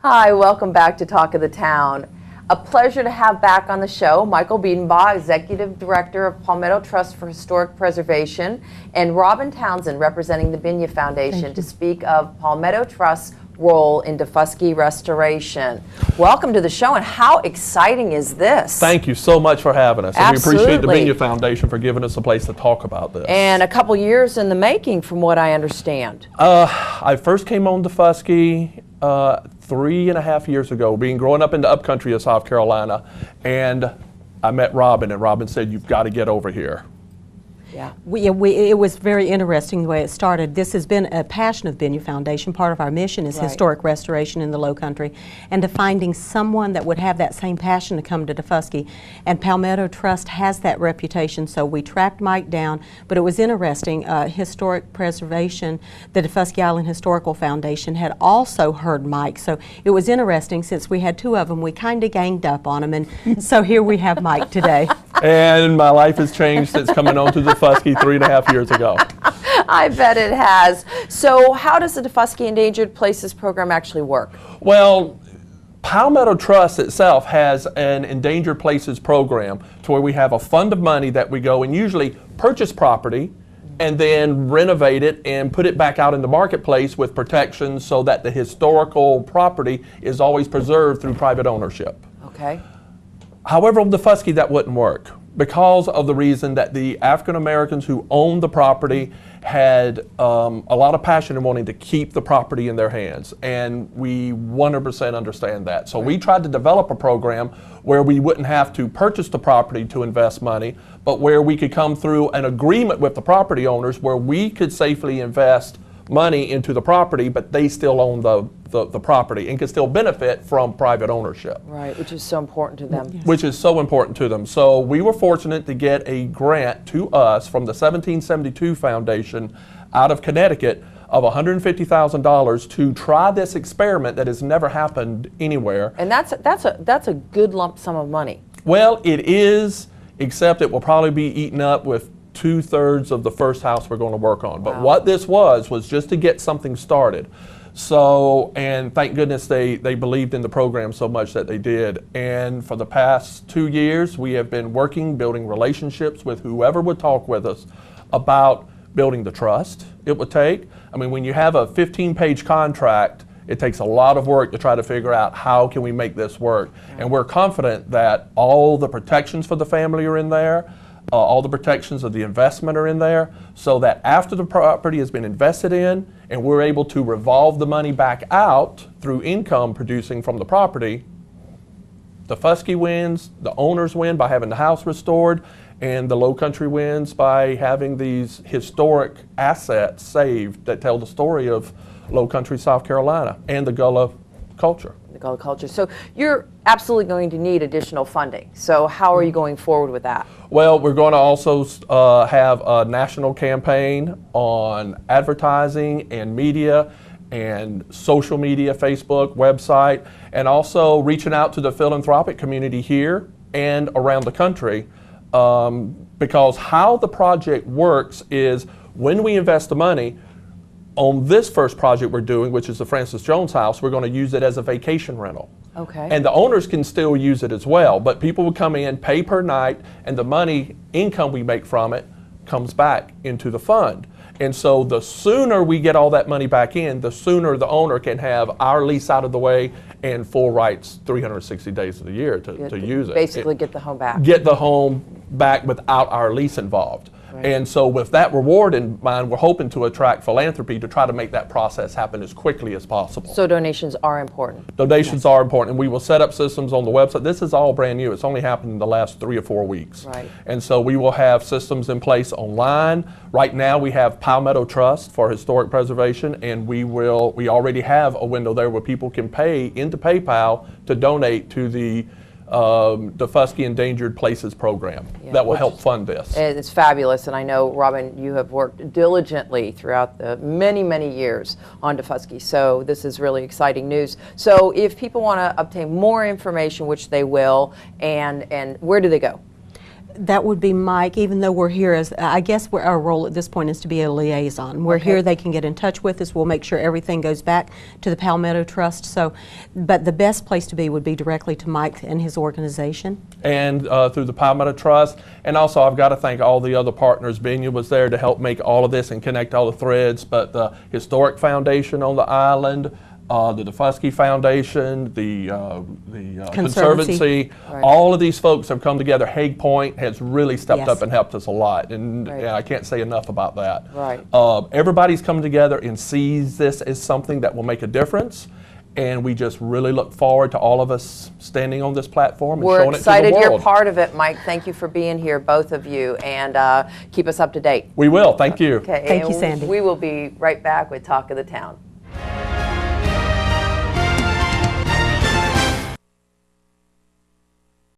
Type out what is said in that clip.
Hi, welcome back to Talk of the Town. A pleasure to have back on the show Michael Biedenbaugh, Executive Director of Palmetto Trust for Historic Preservation, and Robin Townsend, representing the Binya Foundation, to speak of Palmetto Trust's role in Daufuskie restoration. Welcome to the show, and how exciting is this? Thank you so much for having us. Absolutely. And we appreciate the Binya Foundation for giving us a place to talk about this. And a couple years in the making, from what I understand. I first came on Daufuskie 3.5 years ago, growing up in the upcountry of South Carolina, and I met Robin, and Robin said, "You've got to get over here." Yeah, it was very interesting the way it started. This has been a passion of the Binya Foundation. Part of our mission is historic restoration in the Low Country, and to finding someone that would have that same passion to come to Daufuskie. And Palmetto Trust has that reputation, so we tracked Mike down. But it was interesting, historic preservation, the Daufuskie Island Historical Foundation had also heard Mike. So it was interesting, since we had two of them, we kind of ganged up on them, and so here we have Mike today. And my life has changed since coming on to Daufuskie 3.5 years ago. I bet it has. So how does the Daufuskie Endangered Places program actually work? Well, Palmetto Trust itself has an Endangered Places program to where we have a fund of money that we go and usually purchase property and then renovate it and put it back out in the marketplace with protections so that the historical property is always preserved through private ownership. Okay. However, on Daufuskie, that wouldn't work because of the reason that the African Americans who owned the property had a lot of passion in wanting to keep the property in their hands, and we 100% understand that. So we tried to develop a program where we wouldn't have to purchase the property to invest money, but where we could come through an agreement with the property owners where we could safely invest money into the property, but they still own the property and can still benefit from private ownership. Right, which is so important to them. Yes. Which is so important to them. So we were fortunate to get a grant to us from the 1772 Foundation out of Connecticut of $150,000 to try this experiment that has never happened anywhere. And that's a good lump sum of money. Well, it is, except it will probably be eaten up with 2/3 of the first house we're going to work on. But what this was just to get something started. So, and thank goodness they believed in the program so much that they did. And for the past 2 years, we have been building relationships with whoever would talk with us about building the trust it would take. I mean, when you have a 15-page contract, it takes a lot of work to try to figure out how can we make this work. And we're confident that all the protections for the family are in there. All the protections of the investment are in there, so that after the property has been invested in and we're able to revolve the money back out through income producing from the property, Daufuskie wins, the owners win by having the house restored, and the Low Country wins by having these historic assets saved that tell the story of Low Country, South Carolina, and the Gullah culture. The Gullah culture. So you're absolutely going to need additional funding. So how are you going forward with that? Well, we're going to also have a national campaign on advertising and media and social media, Facebook, website, and also reaching out to the philanthropic community here and around the country, because how the project works is when we invest the money, on this first project we're doing, which is the Francis Jones House, we're going to use it as a vacation rental. Okay. And the owners can still use it as well, but people will come in, pay per night, and the money, income we make from it, comes back into the fund. And so the sooner we get all that money back in, the sooner the owner can have our lease out of the way and full rights 360 days of the year to use it. Basically get the home back. Get the home back without our lease involved. Right. And so with that reward in mind, we're hoping to attract philanthropy to try to make that process happen as quickly as possible. So donations are important. Donations are important, and we will set up systems on the website. This is all brand new. It's only happened in the last 3 or 4 weeks. Right. And so we will have systems in place online. Right now we have Palmetto Trust for historic preservation, and we already have a window there where people can pay into PayPal to donate to the Daufuskie Endangered Places program that will help fund this. It's fabulous, and I know, Robin, you have worked diligently throughout the many, many years on Daufuskie, so this is really exciting news. So if people want to obtain more information, which they will, and where do they go? That would be Mike, even though we're here as, I guess our role at this point is to be a liaison. We're here, they can get in touch with us, we'll make sure everything goes back to the Palmetto Trust. So, but the best place to be would be directly to Mike and his organization. And through the Palmetto Trust. And also I've got to thank all the other partners. Benya was there to help make all of this and connect all the threads, but the Historic Foundation on the island, the Daufuskie Foundation, the Conservancy, all of these folks have come together. Hague Point has really stepped up and helped us a lot, and I can't say enough about that. Everybody's come together and sees this as something that will make a difference, and we just really look forward to all of us standing on this platform and showing it to the world. We're excited you're part of it, Mike. Thank you for being here, both of you, and keep us up to date. We will. Thank you. Okay. Thank you, Sandy. We will be right back with Talk of the Town.